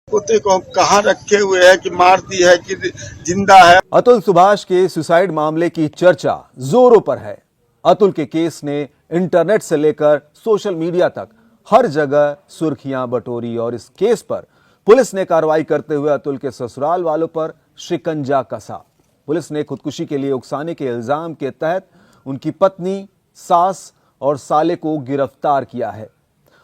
पोते को कहाँ रखे हुए है कि मार दी है कि जिंदा है। अतुल सुभाष के सुसाइड मामले की चर्चा जोरों पर है। अतुल के केस ने इंटरनेट से लेकर सोशल मीडिया तक हर जगह सुर्खियां बटोरी और इस केस पर पुलिस ने कार्रवाई करते हुए अतुल के ससुराल वालों पर शिकंजा कसा। पुलिस ने खुदकुशी के लिए उकसाने के इल्जाम के तहत उनकी पत्नी, सास और साले को गिरफ्तार किया है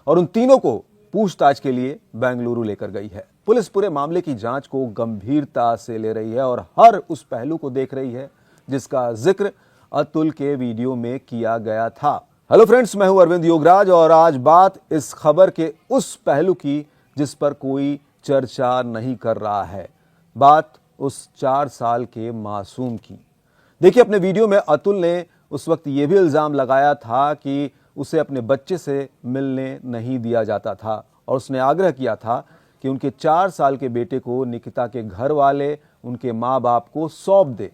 और उन तीनों को पूछताछ के लिए बेंगलुरु लेकर गई है। पुलिस पूरे मामले की जांच को गंभीरता से ले रही है और हर उस पहलू को देख रही है जिसका जिक्र अतुल के वीडियो में किया गया था। हेलो फ्रेंड्स, मैं हूं अरविंद योगराज और आज बात इस खबर के उस पहलू की जिस पर कोई चर्चा नहीं कर रहा है। बात उस 4 साल के मासूम की। देखिए, अपने वीडियो में अतुल ने उस वक्त ये भी इल्जाम लगाया था कि उसे अपने बच्चे से मिलने नहीं दिया जाता था और उसने आग्रह किया था कि उनके 4 साल के बेटे को निकिता के घर वाले उनके माँ बाप को सौंप दे।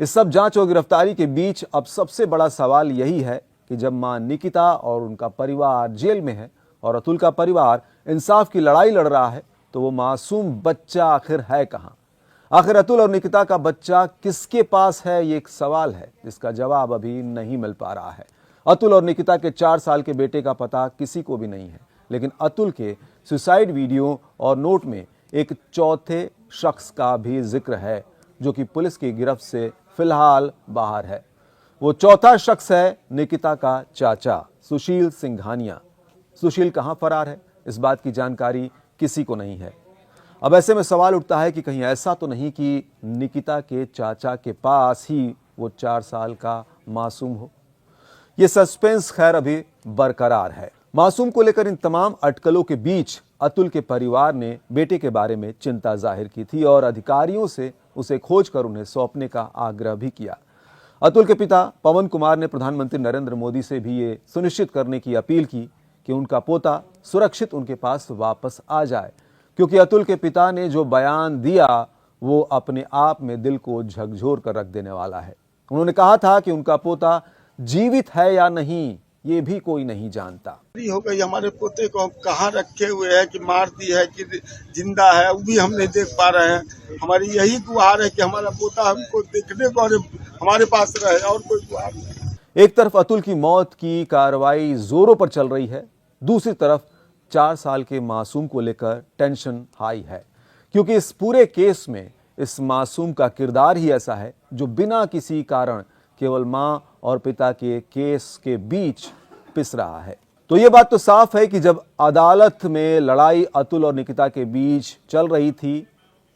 इस सब जांच और गिरफ्तारी के बीच अब सबसे बड़ा सवाल यही है कि जब मां निकिता और उनका परिवार जेल में है और अतुल का परिवार इंसाफ की लड़ाई लड़ रहा है, तो वो मासूम बच्चा आखिर है कहां? आखिर अतुल और निकिता का बच्चा किसके पास है, ये एक सवाल है जिसका जवाब अभी नहीं मिल पा रहा है। अतुल और निकिता के 4 साल के बेटे का पता किसी को भी नहीं है, लेकिन अतुल के सुसाइड वीडियो और नोट में एक चौथे शख्स का भी जिक्र है जो कि पुलिस की गिरफ्त से फिलहाल बाहर है। वो चौथा शख्स है निकिता का चाचा सुशील सिंघानिया। सुशील कहां फरार है, इस बात की जानकारी किसी को नहीं है। अब ऐसे में सवाल उठता है कि कहीं ऐसा तो नहीं कि निकिता के चाचा के पास ही वो 4 साल का मासूम हो। ये सस्पेंस खैर अभी बरकरार है। मासूम को लेकर इन तमाम अटकलों के बीच अतुल के परिवार ने बेटे के बारे में चिंता जाहिर की थी और अधिकारियों से उसे खोजकर उन्हें सौंपने का आग्रह भी किया। अतुल के पिता पवन कुमार ने प्रधानमंत्री नरेंद्र मोदी से भी ये सुनिश्चित करने की अपील की कि उनका पोता सुरक्षित उनके पास वापस आ जाए, क्योंकि अतुल के पिता ने जो बयान दिया वो अपने आप में दिल को झकझोर कर रख देने वाला है। उन्होंने कहा था कि उनका पोता जीवित है या नहीं ये भी कोई नहीं जानता। हो गई, हमारे पोते को कहाँ रखे हुए है कि मार दी है कि जिंदा है, वो भी हम नहीं देख पा रहे हैं। हमारी यही गुहार है कि हमारा पोता हमको देखने को और हमारे पास रहे, और कोई गुहार नहीं। एक तरफ अतुल की मौत की कार्रवाई जोरों पर चल रही है, दूसरी तरफ 4 साल के मासूम को लेकर टेंशन हाई है, क्योंकि इस पूरे केस में इस मासूम का किरदार ही ऐसा है जो बिना किसी कारण केवल मां और पिता के केस के बीच पिस रहा है। तो यह बात तो साफ है कि जब अदालत में लड़ाई अतुल और निकिता के बीच चल रही थी,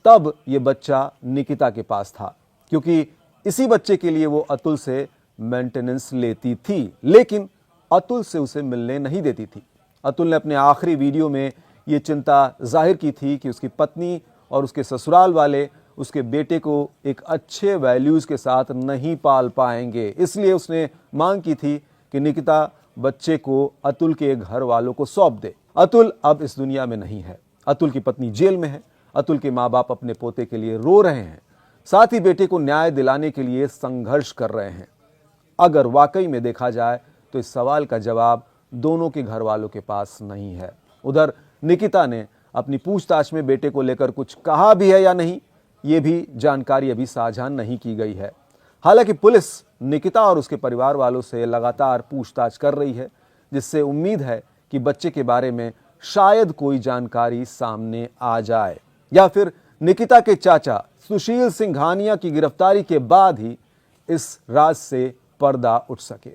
तब यह बच्चा निकिता के पास था, क्योंकि इसी बच्चे के लिए वो अतुल से मेंटेनेंस लेती थी, लेकिन अतुल से उसे मिलने नहीं देती थी। अतुल ने अपने आखिरी वीडियो में ये चिंता जाहिर की थी कि उसकी पत्नी और उसके ससुराल वाले उसके बेटे को एक अच्छे वैल्यूज के साथ नहीं पाल पाएंगे, इसलिए उसने मांग की थी कि निकिता बच्चे को अतुल के घर वालों को सौंप दे। अतुल अब इस दुनिया में नहीं है, अतुल की पत्नी जेल में है, अतुल के माँ बाप अपने पोते के लिए रो रहे हैं, साथ ही बेटे को न्याय दिलाने के लिए संघर्ष कर रहे हैं। अगर वाकई में देखा जाए तो इस सवाल का जवाब दोनों के घर वालों के पास नहीं है। उधर निकिता ने अपनी पूछताछ में बेटे को लेकर कुछ कहा भी है या नहीं, ये भी जानकारी अभी साझा नहीं की गई है। हालांकि पुलिस निकिता और उसके परिवार वालों से लगातार पूछताछ कर रही है, जिससे उम्मीद है कि बच्चे के बारे में शायद कोई जानकारी सामने आ जाए या फिर निकिता के चाचा सुशील सिंघानिया की गिरफ्तारी के बाद ही इस राज से पर्दा उठ सके।